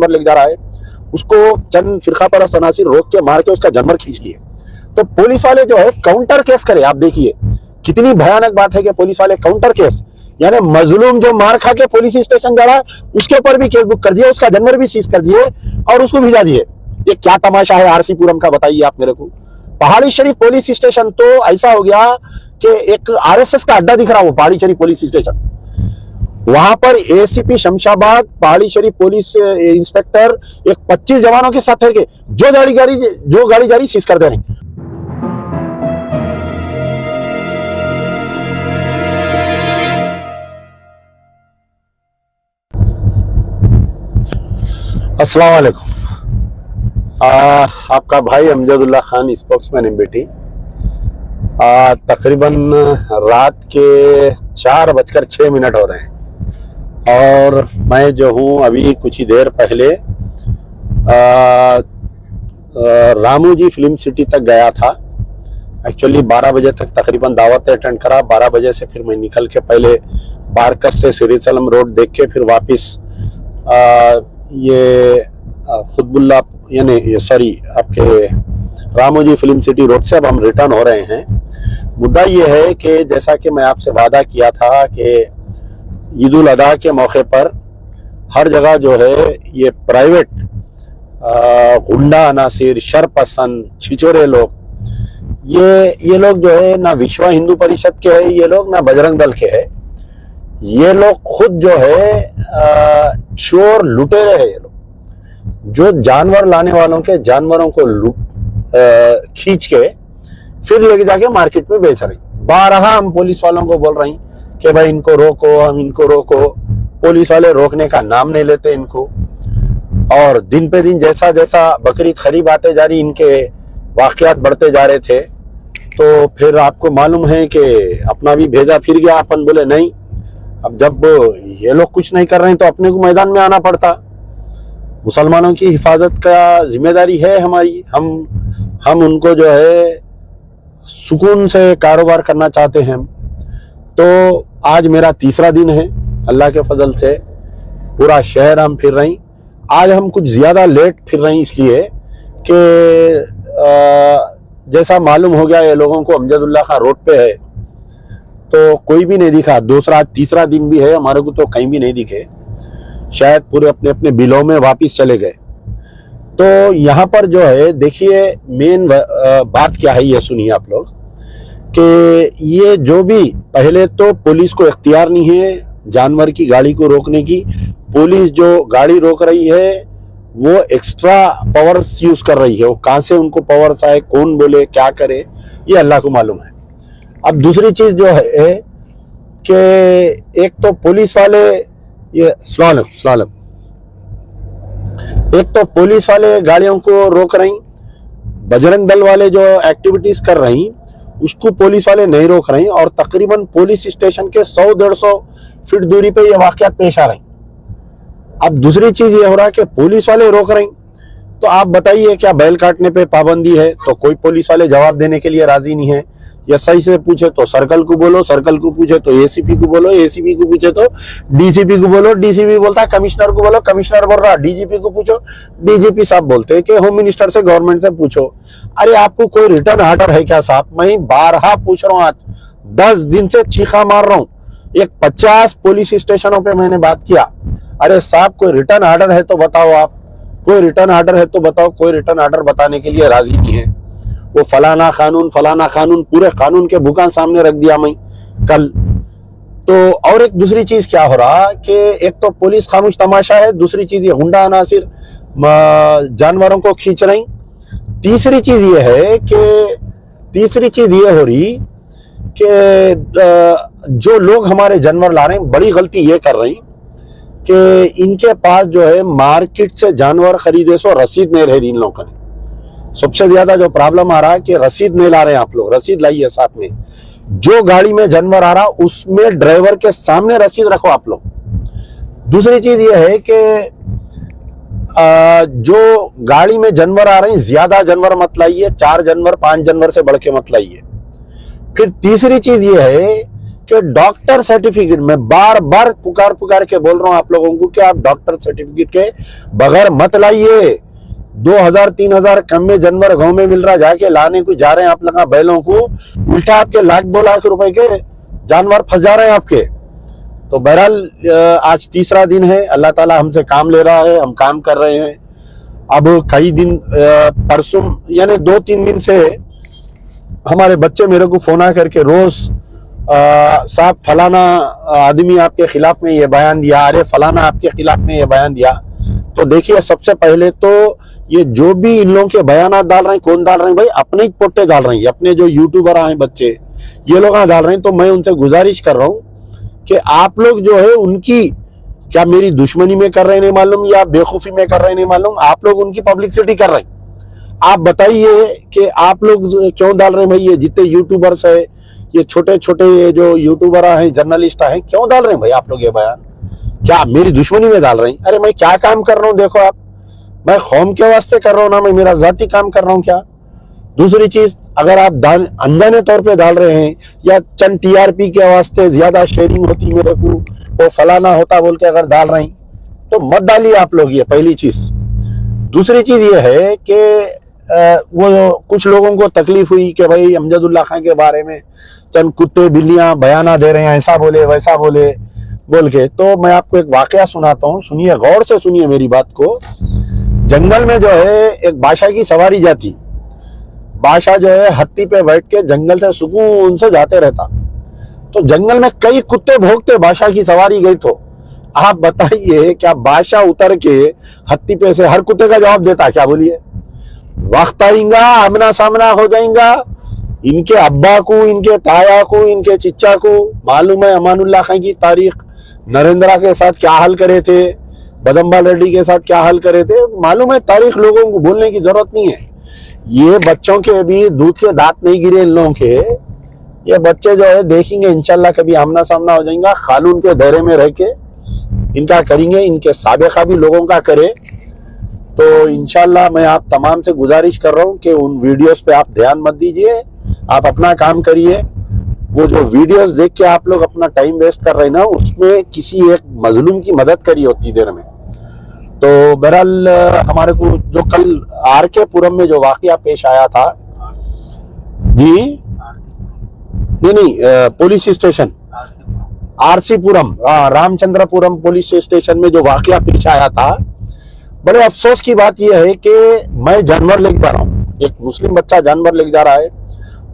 जानवर लेके जा रहा है, उसको चंद फिरका परस्त अनासिर रोक के मार के उसका जानवर खींच लिए। तो पुलिस वाले जो है काउंटर केस करे। आप देखिए कितनी भयानक बात है कि पुलिस वाले काउंटर केस, यानी मजलूम जो मार खा के पुलिस स्टेशन जा रहा है उसके ऊपर भी केस बुक कर दिए, उसका जानवर भी सीज कर दिए और उसको भिजा दिए। ये क्या तमाशा है आरसी पुरम का, बताइए आप मेरे को। पहाड़ी शरीफ पुलिस स्टेशन तो ऐसा हो गया कि एक आरएसएस का अड्डा दिख रहा है वो पहाड़ी शरीफ पुलिस स्टेशन। वहां पर एसीपी शमशाबाद, पहाड़ी शरीफ पुलिस इंस्पेक्टर एक 25 जवानों के साथ के जो गाड़ी जा रही सीज कर दे रहे। अस्सलाम वालेकुम। आपका भाई अमजदुल्ला खान, स्पोक्समैन एमबीटी। तकरीबन रात के 4:06 हो रहे हैं और मैं जो हूँ अभी कुछ ही देर पहले रामोजी फिल्म सिटी तक गया था। एक्चुअली 12 बजे तक तकरीबन दावत अटेंड करा। 12 बजे से फिर मैं निकल के पहले बारकस से सिरीसलम रोड देख के फिर वापस ये खुतबुल्ला यानी सॉरी आपके रामोजी फिल्म सिटी रोड से अब हम रिटर्न हो रहे हैं। मुद्दा ये है कि जैसा कि मैं आपसे वादा किया था कि ईद उल अदा के मौके पर हर जगह जो है ये प्राइवेट गुंडा अनासिर, शरपसंद, छिचोरे लोग, ये लोग जो है ना विश्व हिंदू परिषद के है, ये लोग ना बजरंग दल के है, ये लोग खुद जो है चोर लुटेरे है। ये लोग जो जानवर लाने वालों के जानवरों को खींच के फिर लेके जाके मार्केट में बेच रही। बारहा हम पुलिस वालों को बोल रही कि भाई इनको रोको, हम इनको रोको। पुलिस वाले रोकने का नाम नहीं लेते इनको, और दिन पे दिन जैसा जैसा बकरीद करीब आते जा रही इनके वाकयात बढ़ते जा रहे थे। तो फिर आपको मालूम है कि अपना भी भेजा फिर गया। अपन बोले नहीं, अब जब ये लोग कुछ नहीं कर रहे हैं तो अपने को मैदान में आना पड़ता। मुसलमानों की हिफाजत का जिम्मेदारी है हमारी। हम उनको जो है सुकून से कारोबार करना चाहते हैं। तो आज मेरा तीसरा दिन है, अल्लाह के फजल से पूरा शहर हम फिर रही। आज हम कुछ ज्यादा लेट फिर रही इसलिए कि जैसा मालूम हो गया ये लोगों को अमजदुल्ला खान रोड पे है तो कोई भी नहीं दिखा। तीसरा दिन भी है, हमारे को तो कहीं भी नहीं दिखे, शायद पूरे अपने अपने बिलों में वापिस चले गए। तो यहाँ पर जो है देखिए मेन बात क्या है ये सुनिए आप लोग कि ये जो भी पहले तो पुलिस को इख्तियार नहीं है जानवर की गाड़ी को रोकने की। पुलिस जो गाड़ी रोक रही है वो एक्स्ट्रा पावर्स यूज कर रही है। वो कहां से उनको पावर्स आए, कौन बोले क्या करे, ये अल्लाह को मालूम है। अब दूसरी चीज जो है कि एक तो पुलिस वाले ये स्लालम एक तो पुलिस वाले गाड़ियों को रोक रही, बजरंग दल वाले जो एक्टिविटीज कर रही उसको पुलिस वाले नहीं रोक रही, और तकरीबन पुलिस स्टेशन के 100-150 फीट दूरी पे ये वाकयात पेश आ रही। अब दूसरी चीज ये हो रहा है कि पुलिस वाले रोक रही, तो आप बताइए क्या बैल काटने पे पाबंदी है? तो कोई पुलिस वाले जवाब देने के लिए राजी नहीं है। या सही से पूछे तो सर्कल को बोलो, सर्कल को पूछे तो एसीपी को बोलो, एसीपी को पूछे तो डीसीपी को बोलो, डीसीपी बोलता है कमिश्नर को बोलो, कमिश्नर बोल रहा डीजीपी को पूछो, डीजीपी साहब बोलते हैं कि होम मिनिस्टर से, गवर्नमेंट से पूछो। अरे आपको कोई रिटर्न ऑर्डर है क्या साहब? मैं 12 पूछ रहा हूँ, आज 10 दिन से चीखा मार रहा हूँ। एक 50 पुलिस स्टेशनों पे मैंने बात किया। अरे साहब कोई रिटर्न ऑर्डर है तो बताओ, आप कोई रिटर्न ऑर्डर है तो बताओ। कोई रिटर्न ऑर्डर बताने के लिए राजी नहीं है। वो फलाना कानून पूरे कानून के भुकान सामने रख दिया मैं कल। तो और एक दूसरी चीज क्या हो रहा कि एक तो पुलिस खामोश तमाशा है, दूसरी चीज ये गुंडा अनासिर जानवरों को खींच रही। तीसरी चीज ये है कि तीसरी चीज ये हो रही कि जो लोग हमारे जानवर ला रहे हैं बड़ी गलती ये कर रही कि इनके पास जो है मार्केट से जानवर खरीदे सो रसीद नहीं रही इन लोगों ने। सबसे ज्यादा जो प्रॉब्लम आ रहा है कि रसीद नहीं ला रहे हैं। आप लोग रसीद लाइए साथ में। जो गाड़ी में जानवर आ रहा उसमें ड्राइवर के सामने रसीद रखो आप लोग। दूसरी चीज ये है कि जो गाड़ी में जानवर आ रहे हैं ज्यादा जानवर मत लाइए, 4 जानवर 5 जानवर से बढ़ के मत लाइए। फिर तीसरी चीज ये है कि डॉक्टर सर्टिफिकेट, मैं बार बार पुकार के बोल रहा हूं आप लोगों को कि आप डॉक्टर सर्टिफिकेट के बगैर मत लाइए। 2000-3000 कम में जानवर गांव में मिल रहा, जाके लाने को जा रहे हैं आप लोग बैलों को, उल्टा आपके लाख 2 लाख रुपए के जानवर फंस जा रहे हैं आपके। तो बहरहाल आज तीसरा दिन है, अल्लाह ताला हमसे काम ले रहा है, हम काम कर रहे हैं। अब कई दिन परसों यानी 2-3 दिन से हमारे बच्चे मेरे को फोन करके रोज साहब फलाना आदमी आपके खिलाफ में ये बयान दिया, अरे फलाना आपके खिलाफ में ये बयान दिया। तो देखिए, सबसे पहले तो ये जो भी इन लोगों के बयान डाल रहे हैं, कौन डाल रहे हैं भाई? अपने ही पोटे डाल रहे हैं, अपने जो यूट्यूबर हैं बच्चे, ये लोग डाल रहे हैं। तो मैं उनसे गुजारिश कर रहा हूँ कि आप लोग जो है उनकी, क्या मेरी दुश्मनी में कर रहे हैं नहीं मालूम या बेवकूफी में कर रहे हैं नहीं मालूम, आप लोग उनकी पब्लिसिटी कर रहे हैं। आप बताइए कि आप लोग क्यों डाल रहे हैं भाई? ये जितने यूट्यूबर्स है, ये छोटे छोटे ये जो यूट्यूबर हैं, जर्नलिस्ट हैं, क्यों डाल रहे हैं भाई आप लोग ये बयान? क्या मेरी दुश्मनी में डाल रहे हैं? अरे मैं क्या काम कर रहा हूँ देखो आप, मैं कौम के वास्ते कर रहा हूँ ना, मैं मेरा जाती काम कर रहा हूँ क्या? दूसरी चीज, अगर आप अनजाने तौर पे डाल रहे हैं या चंद टीआरपी के वास्ते ज्यादा शेयरिंग होती मेरे को, वो फलाना होता बोल के अगर डाल रहे हैं तो मत डालिए आप लोग, ये पहली चीज। दूसरी चीज ये है कि वो कुछ लोगों को तकलीफ हुई कि भाई अमजदुल्ला खान के बारे में चंद कुत्ते बिल्लियां बयाना दे रहे हैं, ऐसा बोले वैसा बोले बोल के। तो मैं आपको एक वाकया सुनाता हूँ, सुनिए, गौर से सुनिए मेरी बात को। जंगल में जो है एक बादशाह की सवारी जाती, बादशाह जो है हत्ती पे बैठ के जंगल से सुकून से जाते रहता। तो जंगल में कई कुत्ते भौंकते, बादशाह की सवारी गई तो आप बताइए क्या बादशाह उतर के हत्ती पे से हर कुत्ते का जवाब देता? क्या बोलिए? वक्त आएगा, आमना सामना हो जाएगा। इनके अब्बा को, इनके ताया को, इनके चिच्चा को मालूम है अमानुल्लाह खान की तारीख, नरेंद्र के साथ क्या हाल करे थे, बदम्बाल रेड्डी के साथ क्या हाल करे थे, मालूम है तारीख। लोगों को बोलने की जरूरत नहीं है। ये बच्चों के भी दूध के दांत नहीं गिरे इन लोगों के। ये बच्चे जो है देखेंगे इंशाल्लाह कभी आमना सामना हो जाएगा, कानून के दायरे में रह के इनका करेंगे, इनके साबिका भी लोगों का करे। तो इंशाल्लाह मैं आप तमाम से गुजारिश कर रहा हूँ कि उन वीडियोस पे आप ध्यान मत दीजिए, आप अपना काम करिए। वो जो वीडियोस देख के आप लोग अपना टाइम वेस्ट कर रहे हैं ना, उसमें किसी एक मजलूम की मदद करिए उतनी देर में। तो बहरहाल हमारे को जो कल आरके पुरम में जो वाकया पेश आया था जी, नहीं पुलिस स्टेशन आरसी पुरम, रामचंद्रपुरम पुलिस स्टेशन में जो वाकया पेश आया था, बड़े अफसोस की बात यह है कि मैं जानवर लेके जा रहा हूँ, एक मुस्लिम बच्चा जानवर लेके जा रहा है,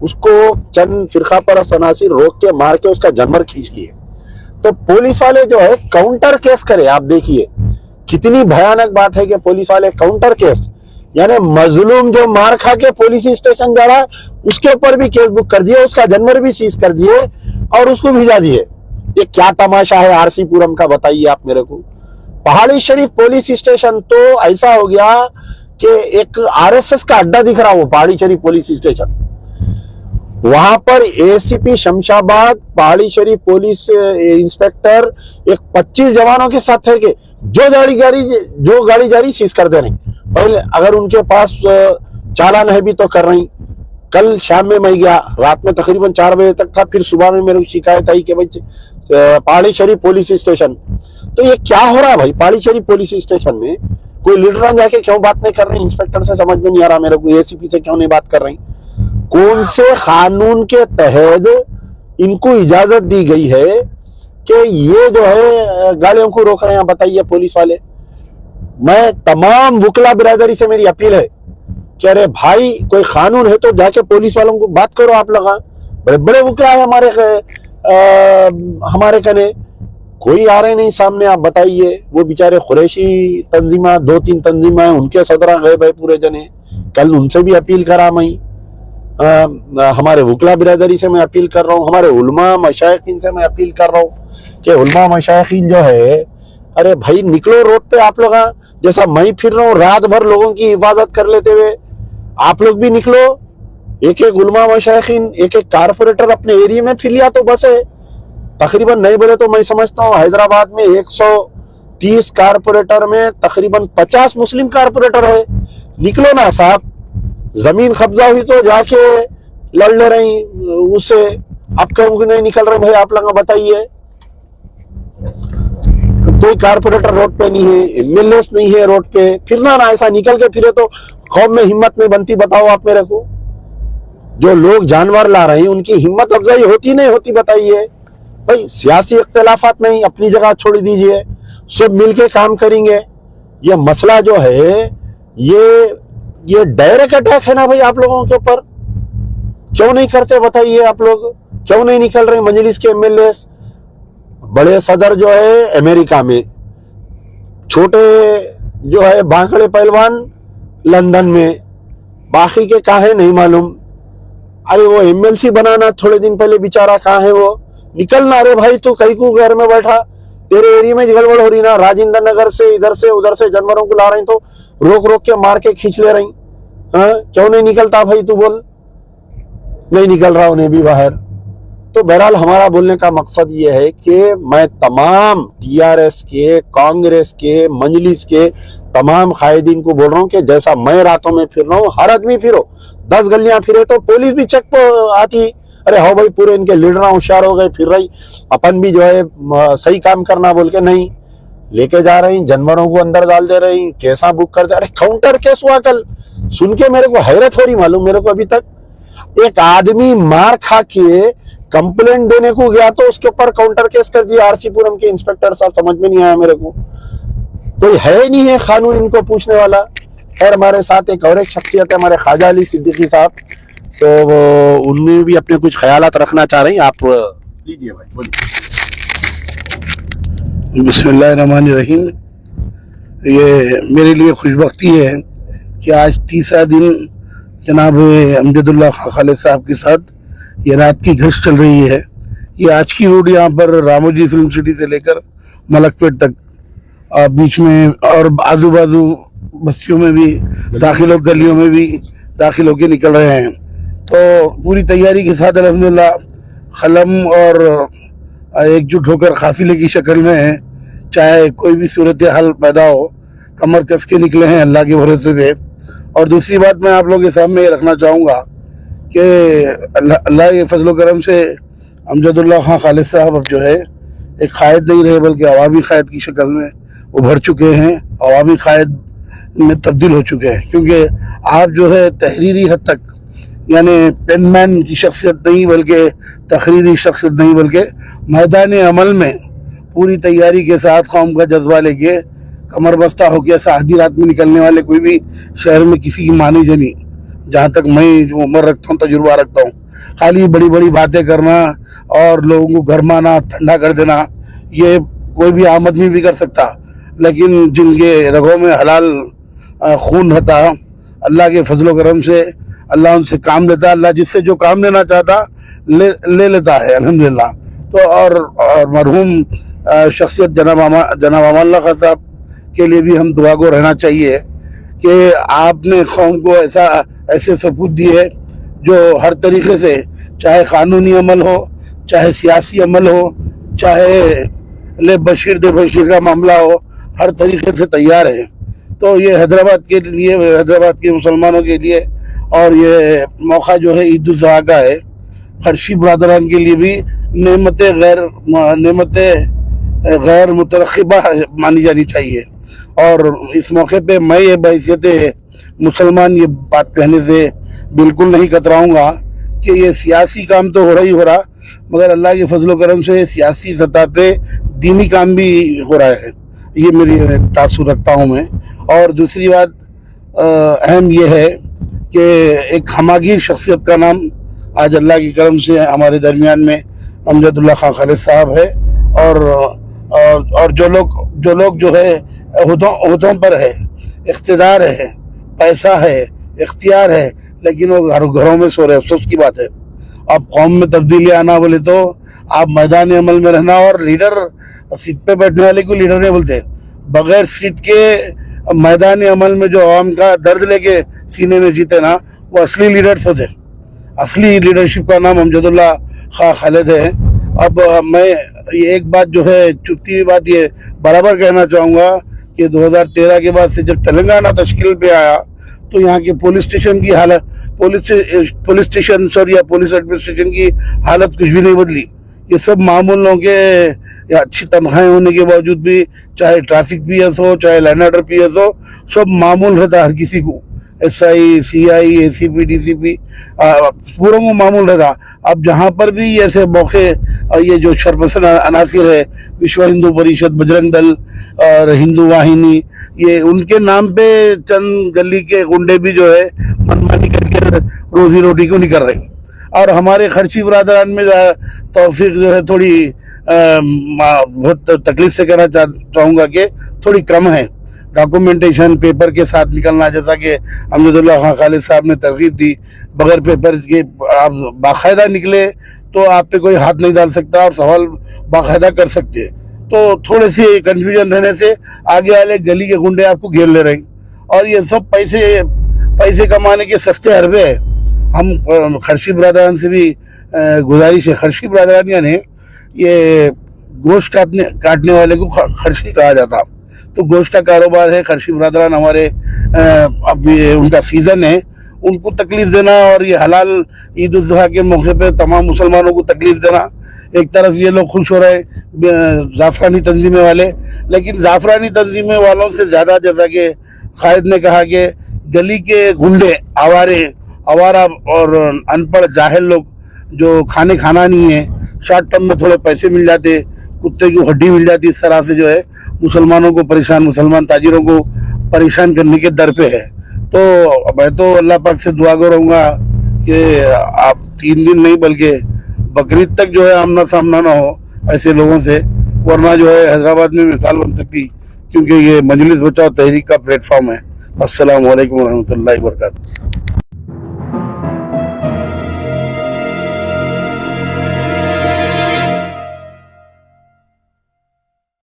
उसको चंद फिरका परस्त अनासिर रोक के मार के उसका जानवर खींच लिए। तो पुलिस वाले जो है काउंटर केस करे। आप देखिए कितनी भयानक बात है कि पुलिस वाले काउंटर केस, यानी मजलूम जो मार खा के पुलिस स्टेशन जा रहा है उसके ऊपर भी केस बुक कर दिए, उसका जानवर भी सीज कर दिए और उसको भिजा दिए। ये क्या तमाशा है आरसी पुरम का, बताइए आप मेरे को। पहाड़ी शरीफ पुलिस स्टेशन तो ऐसा हो गया कि एक आरएसएस का अड्डा दिख रहा, वो पहाड़ी शरीफ पुलिस स्टेशन। वहां पर एसीपी शमशाबाद, पहाड़ी शरीफ पुलिस इंस्पेक्टर एक 25 जवानों के साथ थे कि जो गाड़ी जा रही सीज कर दे रही। पहले अगर उनके पास चालान है भी तो कर रही। कल शाम में मैं गया, रात में तकरीबन 4 बजे तक था, फिर सुबह में मेरे को शिकायत आई कि भाई पहाड़ी शरीफ पुलिस स्टेशन, तो ये क्या हो रहा है भाई? पहाड़ी शरीफ पुलिस स्टेशन में कोई लीडर जाके क्यों बात नहीं कर रही? इंस्पेक्टर से समझ में नहीं आ रहा मेरे को, एसीपी से क्यों नहीं बात कर रही? कौन से कानून के तहत इनको इजाजत दी गई है कि ये जो है गाड़ियों को रोक रहे हैं? बताइए पुलिस वाले। मैं तमाम वकला बिरादरी से मेरी अपील है कि अरे भाई कोई कानून है तो जाके पुलिस वालों को बात करो। आप लोग बड़े बड़े वकला है हमारे कने, कोई आ रहे नहीं सामने। आप बताइए, वो बेचारे कुरैशी तंजीमा, 2-3 तंजीमा है, उनके सदरा गए भाई पूरे जने। कल उनसे भी अपील करा मैं, हमारे वकला बिरादरी से मैं अपील कर रहा हूँ, हमारे उलमा मशाइखीन से मैं अपील कर रहा हूँ कि उलमा मशाइखीन जो है, अरे भाई निकलो रोड पे। आप लोग जैसा मैं फिर रहा हूँ रात भर लोगों की हिफाजत कर लेते हुए, आप लोग भी निकलो। एक एक उलमा मशाइखीन, एक एक कारपोरेटर अपने एरिया में फिर लिया तो बस है। तकरीबन नहीं बोले तो मैं समझता हूँ हैदराबाद में 130 कारपोरेटर में तकरीबन 50 मुस्लिम कारपोरेटर है। निकलो ना साहब, जमीन कब्जा हुई तो जाके लड़ ले रही उससे। आप क्यों नहीं निकल रहे भाई? आप लोग बताइए। कोई कारपोरेटर रोड पे नहीं है, एमएलए नहीं है रोड पे, फिरना ना ऐसा निकल के फिरे तो कौम में हिम्मत नहीं बनती? बताओ आप मेरे को। जो लोग जानवर ला रहे हैं उनकी हिम्मत अफजाई होती नहीं होती? बताइए भाई। सियासी इख्तिलाफात नहीं, अपनी जगह छोड़ दीजिए, सब मिलके काम करेंगे। ये मसला जो है ये डायरेक्ट अटैक है ना भाई आप लोगों के ऊपर। क्यों नहीं करते बताइए? आप लोग क्यों नहीं निकल रहे? मजलिस के एमएलए, बड़े सदर जो है अमेरिका में, छोटे जो है बांकड़े पहलवान लंदन में, बाकी के कहाँ है नहीं मालूम। अरे वो एमएलसी बनाना थोड़े दिन पहले बेचारा कहाँ है वो? निकलना रे भाई, तू कहीं को घर में बैठा, तेरे एरिया में गड़बड़ हो रही ना, राजेंद्र नगर से इधर से उधर से जानवरों को ला रही तो रोक रोक के मार के खींच ले रही। हाँ, क्यों नहीं निकलता भाई? तू बोल। नहीं निकल रहा उन्हें भी बाहर। तो बहरहाल हमारा बोलने का मकसद ये है कि मैं तमाम टीआरएस के, कांग्रेस के, मजलिस के तमाम कायदीन को बोल रहा हूँ कि जैसा मैं रातों में फिर रहा हूँ, हर आदमी फिरो। 10 गलियां फिरे तो पुलिस भी चेक पर आती। अरे हो भाई, पूरे इनके लीडर होशियार हो गए, फिर रही, अपन भी जो है सही काम करना बोल के नहीं लेके जा रही, जानवरों को अंदर डाल दे रही, कैसा बुक कर दे। अरे काउंटर केस हुआ कल, सुन के मेरे को हैरत हो रही मालूम मेरे को। अभी तक एक आदमी मार खा के कंप्लेंट देने को गया तो उसके ऊपर काउंटर केस कर दिया आरसी पुरम के इंस्पेक्टर साहब। समझ में नहीं आया मेरे को, तो है नहीं है कानून इनको पूछने वाला। खैर, हमारे साथ एक और एक शख्सियत है, हमारे ख्वाजा अली सिद्दीकी साहब, तो उनमें भी अपने कुछ ख्यालात रखना चाह रहे हैं। आप लीजिए भाई, बोलिए। बिस्मिल्लाहिर्रहमानिर्रहीम। ये मेरे लिए खुशबख्ती है कि आज तीसरा दिन जनाब अमजदुल्ला खां खालिद साहब के साथ ये रात की गश्त चल रही है। ये आज की रोड यहाँ पर रामोजी फिल्म सिटी से लेकर मलकपेट तक, बीच में और आजू बाजू बस्तियों में भी दाखिल, गलियों में भी दाखिल होकर निकल रहे हैं। तो पूरी तैयारी के साथ अल्हम्दुलिल्लाह खलम और एकजुट होकर काफिले की शक्ल में, चाहे कोई भी सूरत हाल पैदा हो, कमर कस के निकले हैं अल्लाह के भरोसे पे। और दूसरी बात मैं आप लोगों के सामने ये रखना चाहूँगा कि अल्लाह के फजल करम से अमजदुल्ला खां खालिद साहब अब जो है एक कायद नहीं रहे, बल्कि अवामी कायद की शक्ल में उभर चुके हैं, अवामी कायद में तब्दील हो चुके हैं। क्योंकि आप जो है तहरीरी हद तक, यानी पेनमैन की शख्सियत नहीं बल्कि तकरीरी शख्सियत नहीं, बल्कि मैदान अमल में पूरी तैयारी के साथ कौम का जज्बा लेके कमर बस्ता होकर ऐसा आधी रात में निकलने वाले कोई भी शहर में किसी की मानी जनी, जहाँ तक मैं जो उम्र रखता हूँ, तजुर्बा रखता हूँ, खाली बड़ी बड़ी बातें करना और लोगों को गरमाना, ठंडा कर देना, ये कोई भी आम आदमी भी कर सकता। लेकिन जिनके रगों में हलाल खून रहता, अल्लाह के फजलो करम से अल्लाह उनसे काम लेता। अल्लाह जिससे जो काम लेना चाहता ले लेता है अल्हम्दुलिल्लाह। तो और मरहूम शख्सियत जनाब अमानुल्लाह खां साहब के लिए भी हम दुआ को रहना चाहिए कि आपने कौम को ऐसे सबूत दिए जो हर तरीके से, चाहे कानूनी अमल हो, चाहे सियासी अमल हो, चाहे ले बशीर दे बशीर का मामला हो, हर तरीके से तैयार है। तो ये हैदराबाद के लिए, हैदराबाद के मुसलमानों के लिए, और ये मौका जो है ईद उल अज़हा का है, खर्शी बरदरान के लिए भी नेमत गैर मुतरक़िबा मानी जानी चाहिए। और इस मौके पे मैं ये बहैसियत मुसलमान ये बात कहने से बिल्कुल नहीं कतराऊँगा कि ये सियासी काम तो हो रहा, मगर अल्लाह के फजल करम से सियासी सतह पे दीनी काम भी हो रहा है। ये मेरी तासुर रखता हूँ मैं। और दूसरी बात अहम ये है कि एक हमागीर शख्सियत का नाम आज अल्लाह की करम से हमारे दरमियान में अमजदुल्ला खां खालिद साहब है। और जो लोग जो है ओहदों पर है, इख्तिदार है, पैसा है, इख्तियार है, लेकिन वो घरों में सो रहे। अफसोस की बात है। अब कौम में तब्दीली आना बोले तो आप मैदान अमल में रहना, और लीडर सीट पे बैठने वाले को लीडर नहीं बोलते। बगैर सीट के मैदान अमल में जो आवाम का दर्द लेके सीने में जीते ना, वो असली लीडर्स होते। असली लीडरशिप का नाम अमजदुल्ला खां खालिद है। अब मैं ये एक बात जो है, चुपती हुई बात, ये बराबर कहना चाहूँगा कि 2013 के बाद से जब तेलंगाना तश्कील पे आया तो यहाँ के पुलिस स्टेशन की हालत, पुलिस स्टेशन सर या पुलिस एडमिनिस्ट्रेशन की हालत कुछ भी नहीं बदली। ये सब मामूल लोगों के या अच्छी तनख्वाहें होने के बावजूद भी, चाहे ट्रैफिक पीएस हो चाहे लैंड ऑर्डर पीएस हो, सब मामूल रहता हर किसी को। एसआई, सीआई, एसीपी, डीसीपी पूरों को मामूल रहता। अब जहाँ पर भी ऐसे मौके, ये जो शरपसंद अनासिर है, विश्व हिंदू परिषद, बजरंग दल और हिंदू वाहिनी, ये उनके नाम पे चंद गली के गुंडे भी जो है मनमानी करके रोजी रोटी को नहीं कर रहे। और हमारे खर्ची बरादरान में तौफीक जो है थोड़ी बहुत तकलीफ से कहना चाहूँगा कि थोड़ी कम है। डॉक्यूमेंटेशन पेपर के साथ निकलना, जैसा कि अमजदुल्ला खान खालिद साहब ने तरगीब दी, बगैर पेपर के आप बाकायदा निकले तो आप पे कोई हाथ नहीं डाल सकता और सवाल बाकायदा कर सकते। तो थोड़े से कंफ्यूजन रहने से आगे वाले गली के गुंडे आपको घेर ले रहे हैं और ये सब पैसे कमाने के सस्ते हरबे है। हम खर्शी बरादरान से भी गुजारिश है, खर्शी बरादरान यानी ये गोश्त काटने वाले को खर्शी कहा जाता, तो गोश्त का कारोबार है। खर्शी बरादरान हमारे अब ये उनका सीज़न है, उनको तकलीफ देना और ये हलाल ईद उल जुहा के मौके पे तमाम मुसलमानों को तकलीफ देना, एक तरफ ये लोग खुश हो रहे हैं जाफरानी तंजीमें वाले, लेकिन जाफरानी तंजीमें वालों से ज़्यादा, जैसा कि कायद ने कहा कि गली के गुंडे, आवारा और अनपढ़ जाहिल लोग जो खाना नहीं है, शॉर्ट टर्म में थोड़े पैसे मिल जाते, कुत्ते की हड्डी मिल जाती, इस तरह से जो है मुसलमानों को परेशान, मुसलमान ताजिरों को परेशान करने के दर पे है। तो मैं तो अल्लाह पाक से दुआ करूँगा कि आप 3 दिन नहीं बल्कि बकरीद तक जो है आमना सामना ना हो ऐसे लोगों से, वरना जो है हैदराबाद में मिसाल बन सकती, क्योंकि ये मजलिस बचाओ तहरीक का प्लेटफॉर्म है। अस्सलाम वालेकुम रहमतुल्लाहि व बरकातहू।